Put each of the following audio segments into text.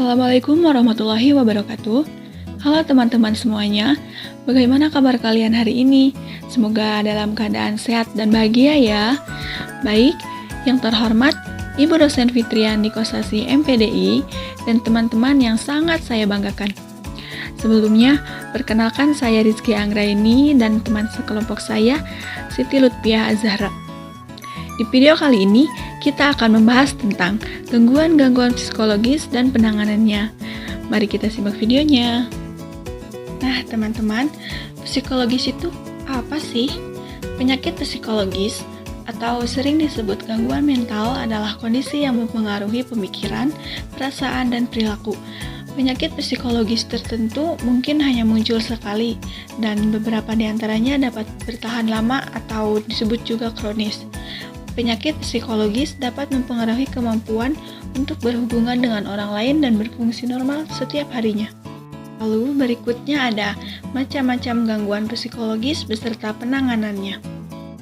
Assalamualaikum warahmatullahi wabarakatuh. Halo teman-teman semuanya, bagaimana kabar kalian hari ini? Semoga dalam keadaan sehat dan bahagia ya. Baik, yang terhormat Ibu dosen Fitriani Kosasi MPDI dan teman-teman yang sangat saya banggakan. Sebelumnya, perkenalkan saya Rizky Anggraini dan teman sekelompok saya, Siti Lutfiah Azhara. Di video kali ini, kita akan membahas tentang gangguan-gangguan psikologis dan penanganannya. Mari kita simak videonya. Nah, teman-teman, psikologis itu apa sih? Penyakit psikologis atau sering disebut gangguan mental adalah kondisi yang mempengaruhi pemikiran, perasaan, dan perilaku. Penyakit psikologis tertentu mungkin hanya muncul sekali, dan beberapa di antaranya dapat bertahan lama atau disebut juga kronis. Penyakit psikologis dapat mempengaruhi kemampuan untuk berhubungan dengan orang lain dan berfungsi normal setiap harinya. Lalu berikutnya ada macam-macam gangguan psikologis beserta penanganannya.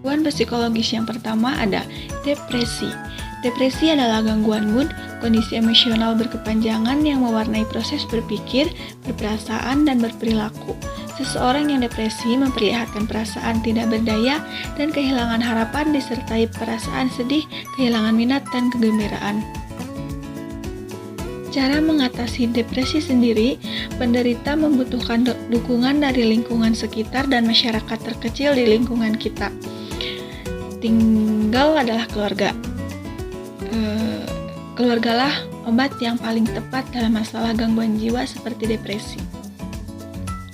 Gangguan psikologis yang pertama ada depresi. Depresi adalah gangguan mood, kondisi emosional berkepanjangan yang mewarnai proses berpikir, berperasaan, dan berperilaku. Seseorang yang depresi memperlihatkan perasaan tidak berdaya dan kehilangan harapan disertai perasaan sedih, kehilangan minat, dan kegembiraan. Cara mengatasi depresi sendiri, penderita membutuhkan dukungan dari lingkungan sekitar dan masyarakat terkecil di lingkungan kita. Tinggal adalah keluarga. Keluargalah obat yang paling tepat dalam masalah gangguan jiwa seperti depresi.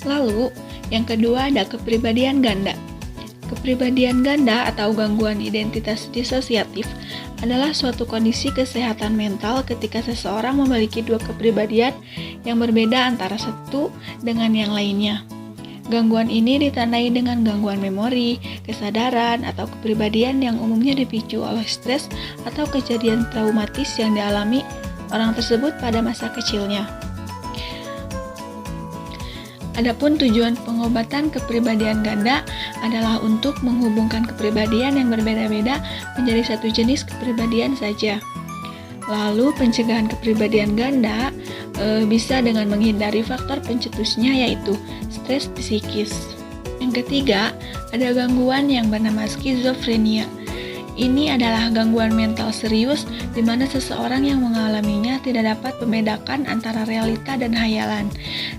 Lalu, yang kedua ada kepribadian ganda. Kepribadian ganda atau gangguan identitas disosiatif adalah suatu kondisi kesehatan mental ketika seseorang memiliki dua kepribadian yang berbeda antara satu dengan yang lainnya. Gangguan ini ditandai dengan gangguan memori, kesadaran, atau kepribadian yang umumnya dipicu oleh stres atau kejadian traumatis yang dialami orang tersebut pada masa kecilnya. Adapun tujuan pengobatan kepribadian ganda adalah untuk menghubungkan kepribadian yang berbeda-beda menjadi satu jenis kepribadian saja. Lalu pencegahan kepribadian ganda bisa dengan menghindari faktor pencetusnya yaitu stres psikis. Yang ketiga, ada gangguan yang bernama skizofrenia. Ini adalah gangguan mental serius di mana seseorang yang mengalaminya tidak dapat membedakan antara realita dan hayalan.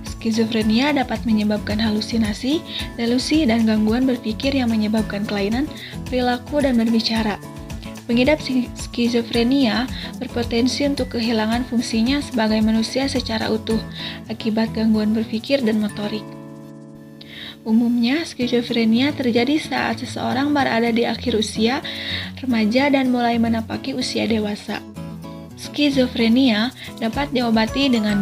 Skizofrenia dapat menyebabkan halusinasi, delusi, dan gangguan berpikir yang menyebabkan kelainan perilaku dan berbicara. Pengidap skizofrenia berpotensi untuk kehilangan fungsinya sebagai manusia secara utuh akibat gangguan berpikir dan motorik. Umumnya, skizofrenia terjadi saat seseorang berada di akhir usia remaja dan mulai menapaki usia dewasa. Skizofrenia dapat diobati dengan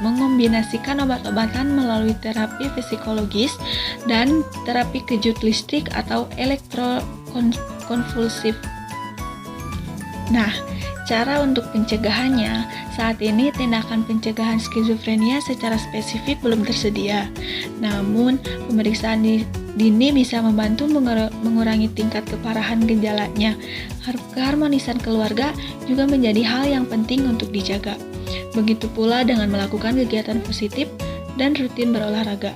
mengombinasikan obat-obatan melalui terapi psikologis dan terapi kejut listrik atau elektrokonvulsif. Nah, cara untuk pencegahannya, saat ini tindakan pencegahan skizofrenia secara spesifik belum tersedia. Namun, pemeriksaan dini bisa membantu mengurangi tingkat keparahan gejalanya. Keharmonisan keluarga juga menjadi hal yang penting untuk dijaga. Begitu pula dengan melakukan kegiatan positif dan rutin berolahraga.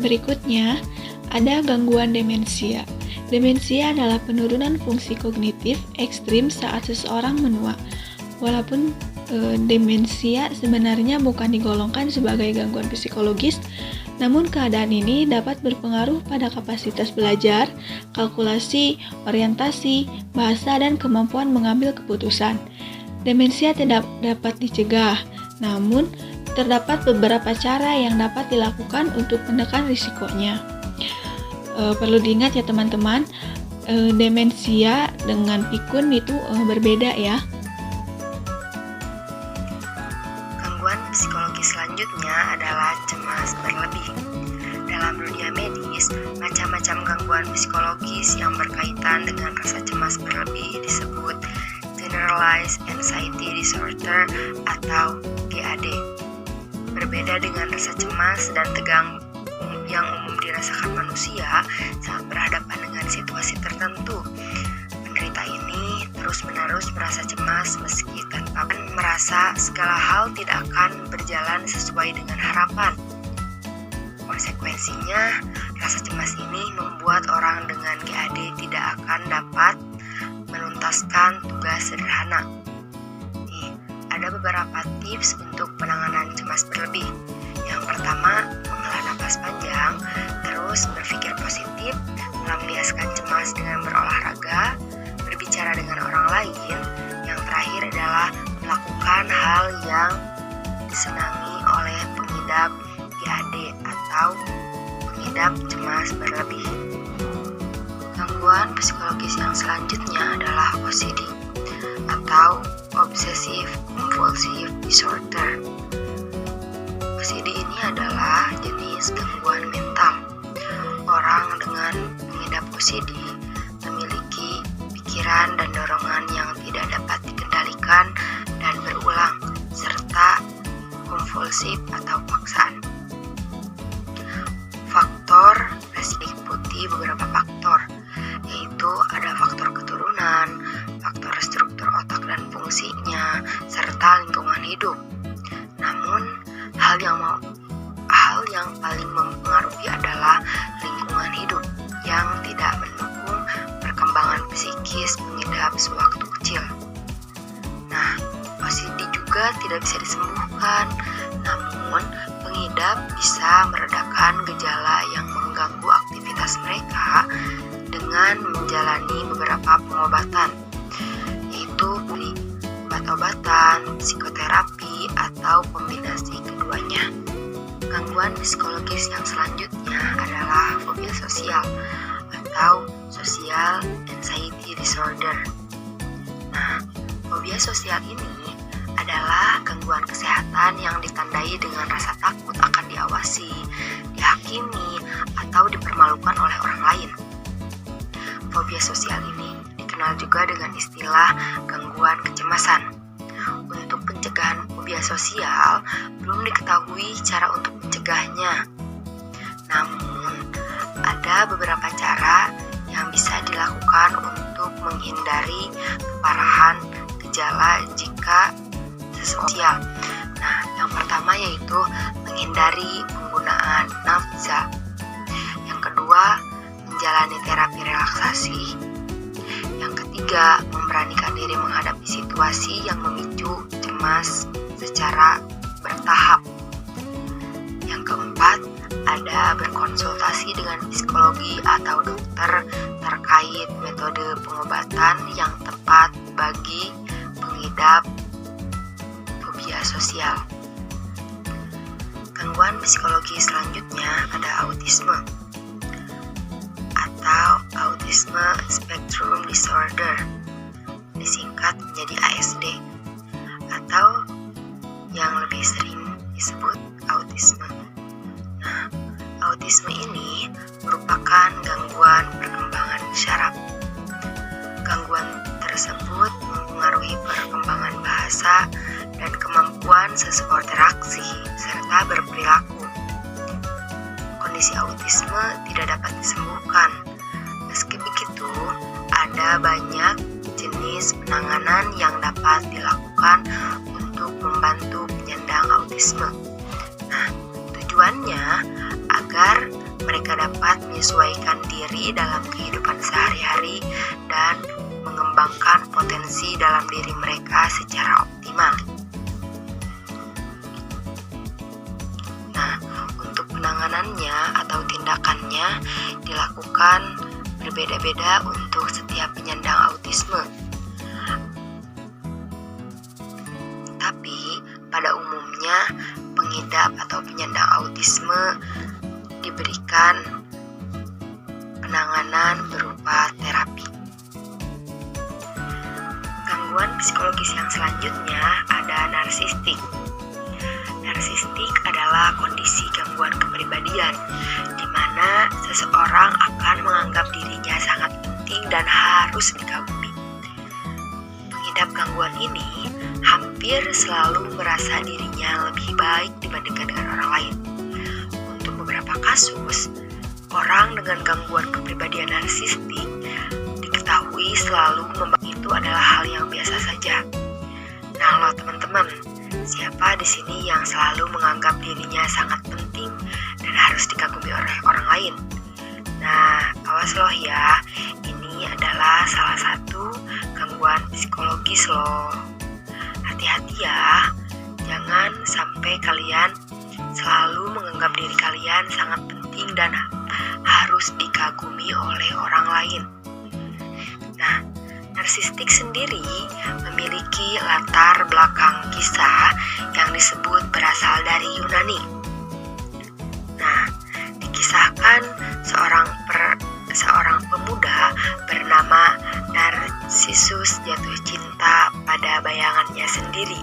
Berikutnya, ada gangguan demensia. Demensia adalah penurunan fungsi kognitif ekstrim saat seseorang menua. Walaupun demensia sebenarnya bukan digolongkan sebagai gangguan psikologis, namun keadaan ini dapat berpengaruh pada kapasitas belajar, kalkulasi, orientasi, bahasa, dan kemampuan mengambil keputusan. Demensia tidak dapat dicegah, namun terdapat beberapa cara yang dapat dilakukan untuk menekan risikonya. Perlu diingat ya teman-teman, demensia dengan pikun itu berbeda ya. Gangguan psikologis selanjutnya adalah cemas berlebih. Dalam dunia medis, macam-macam gangguan psikologis yang berkaitan dengan rasa cemas berlebih disebut Generalized Anxiety Disorder atau GAD. Berbeda dengan rasa cemas dan tegang yang umum dirasakan manusia saat berhadapan dengan situasi tertentu. Penderita ini terus-menerus merasa cemas meski tanpa akan merasa segala hal tidak akan berjalan sesuai dengan harapan. Konsekuensinya, rasa cemas ini membuat orang dengan GAD tidak akan dapat menuntaskan tugas sederhana. Ada beberapa tips untuk penanganan cemas berlebih. Yang pertama, menghela napas panjang, terus berpikir positif, melampiaskan cemas dengan berolahraga, berbicara dengan orang lain. Yang terakhir adalah melakukan hal yang disenangi oleh pengidap GAD atau pengidap cemas berlebih. Gangguan psikologis yang selanjutnya adalah OCD atau Obsessive Compulsive Disorder. OCD ini adalah jenis gangguan mental. Orang dengan pengidap OCD memiliki pikiran dan dorongan yang tidak dapat dikendalikan dan berulang, serta kompulsif atau paksaan. Faktor resiko diikuti beberapa faktor, yaitu ada faktor keturunan, faktor struktur otak dan fungsinya, serta lingkungan hidup. Namun, hal yang paling mempengaruhi adalah lingkungan hidup yang tidak mendukung perkembangan psikis pengidap sewaktu kecil. Nah, OCD juga tidak bisa disembuhkan, namun pengidap bisa meredakan gejala yang mengganggu aktivitas mereka dengan menjalani beberapa pengobatan, yaitu obat-obatan, psikoterapi, atau kombinasi keduanya. Gangguan psikologis yang selanjutnya adalah fobia sosial atau social anxiety disorder. Nah, fobia sosial ini adalah gangguan kesehatan yang ditandai dengan rasa takut akan diawasi, dihakimi, atau dipermalukan oleh orang lain. Fobia sosial ini dikenal juga dengan istilah gangguan kecemasan. Untuk pencegahan fobia sosial, belum diketahui cara untuk mencegahnya. Namun, ada beberapa cara yang bisa dilakukan untuk menghindari keparahan gejala jika sosial. Nah, yang pertama yaitu menghindari penggunaan nafza. Yang kedua, menjalani terapi relaksasi. Yang ketiga, memberanikan diri menghadapi situasi yang memicu cemas secara bertahap. Yang keempat, ada berkonsultasi dengan psikologi atau dokter terkait metode pengobatan yang tepat bagi pengidap fobia sosial. Gangguan psikologi selanjutnya ada autisme atau Autism Spectrum Disorder, disingkat menjadi ASD, atau yang lebih sering disebut autisme. Nah, autisme ini merupakan gangguan perkembangan syaraf. Gangguan tersebut mempengaruhi perkembangan bahasa dan kemampuan seseorang berinteraksi serta berperilaku. Kondisi autisme tidak dapat disembuhkan. Meski begitu, ada banyak jenis penanganan yang dapat dilakukan untuk membantu penyandang autisme. Nah, tujuannya agar mereka dapat menyesuaikan diri dalam kehidupan sehari-hari dan mengembangkan potensi dalam diri mereka secara optimal. Nah, untuk penanganannya atau tindakannya dilakukan berbeda-beda untuk setiap penyandang autisme. Tapi pada umumnya pengidap atau penyandang autisme diberikan penanganan berupa terapi. Gangguan psikologis yang selanjutnya ada narsistik. Narsistik adalah kondisi gangguan kepribadian di mana seseorang akan menganggap dirinya sangat penting dan harus dikagumi. Pengidap gangguan ini hampir selalu merasa dirinya lebih baik dibandingkan dengan orang lain. Untuk beberapa kasus, orang dengan gangguan kepribadian narsistik diketahui selalu membangun itu adalah hal yang biasa saja. Nah, Siapa di sini yang selalu menganggap dirinya sangat penting dan harus dikagumi oleh orang lain? Nah, awas loh ya, ini adalah salah satu gangguan psikologis loh. Hati-hati ya, jangan sampai kalian selalu menganggap diri kalian sangat penting dan harus dikagumi oleh orang lain. Nah, narsistik sendiri memiliki latar belakang kisah yang disebut berasal dari Yunani. Nah, dikisahkan seorang pemuda bernama Narsisus jatuh cinta pada bayangannya sendiri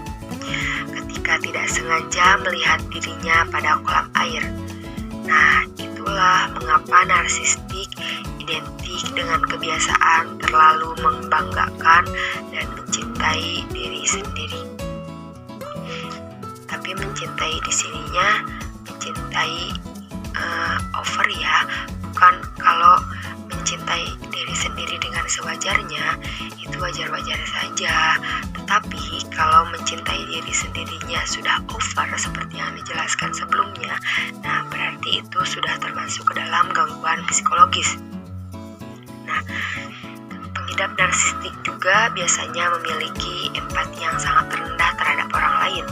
ketika tidak sengaja melihat dirinya pada kolam air. Nah, itulah mengapa narsistik identik dengan kebiasaan terlalu membanggakan dan mencintai diri sendiri. Tapi mencintai di sininya mencintai over ya, bukan kalau mencintai diri sendiri dengan sewajarnya itu wajar-wajar saja. Tetapi kalau mencintai diri sendirinya sudah over seperti yang dijelaskan sebelumnya, nah berarti itu sudah termasuk ke dalam gangguan psikologis. Nah, pengidap narsistik juga biasanya memiliki empati yang sangat rendah terhadap orang lain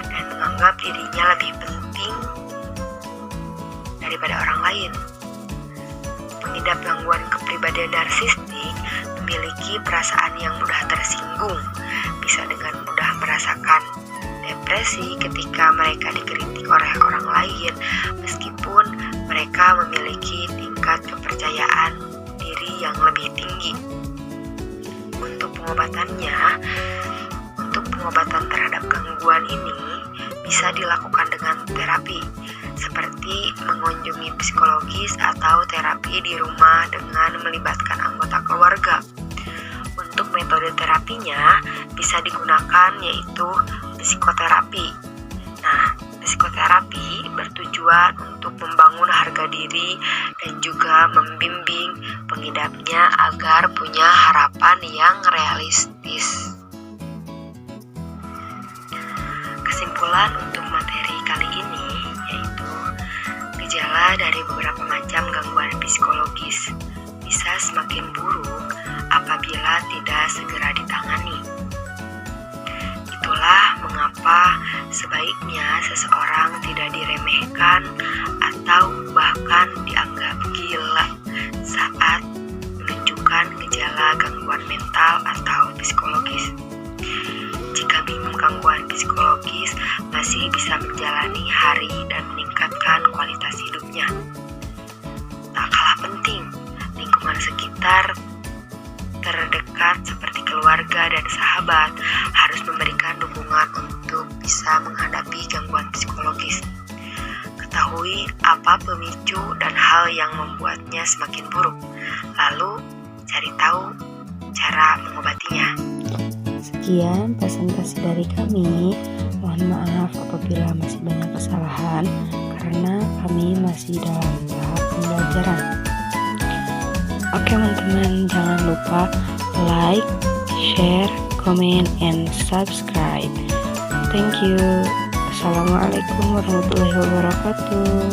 dan menganggap dirinya lebih penting daripada orang lain. Pengidap gangguan kepribadian narsistik memiliki perasaan yang mudah tersinggung, bisa dengan mudah merasakan depresi ketika mereka dikritik oleh orang lain, meskipun mereka memiliki tingkat kepercayaan diri yang lebih tinggi. Untuk pengobatan terhadap gangguan ini bisa dilakukan dengan terapi, seperti mengunjungi psikologis atau terapi di rumah dengan melibatkan anggota keluarga. Untuk metode terapinya bisa digunakan yaitu psikoterapi. Nah, psikoterapi bertujuan untuk membangun harga diri dan juga membimbing pengidapnya agar punya harapan yang realistis. Kesimpulan untuk materi kali ini yaitu gejala dari beberapa macam gangguan psikologis bisa semakin buruk apabila tidak segera ditangani. Itulah mengapa sebaiknya seseorang tidak diremehkan atau bahkan dianggap gila saat menunjukkan gejala gangguan mental atau psikologis. Jika bingung gangguan psikologis, masih bisa menjalani hari dan meningkatkan kualitas hidupnya. Tak kalah penting, lingkungan sekitar terdekat seperti keluarga dan sahabat harus memberikan dukungan untuk bisa menghadapi gangguan psikologis. Ketahui apa pemicu dan hal yang membuatnya semakin buruk, lalu cari tahu cara mengobatinya. Sekian presentasi dari kami. Mohon maaf apabila masih banyak kesalahan karena kami masih dalam tahap pembelajaran. Oke teman-teman, jangan lupa like, share, comment, and subscribe. Thank you. Assalamualaikum warahmatullahi wabarakatuh.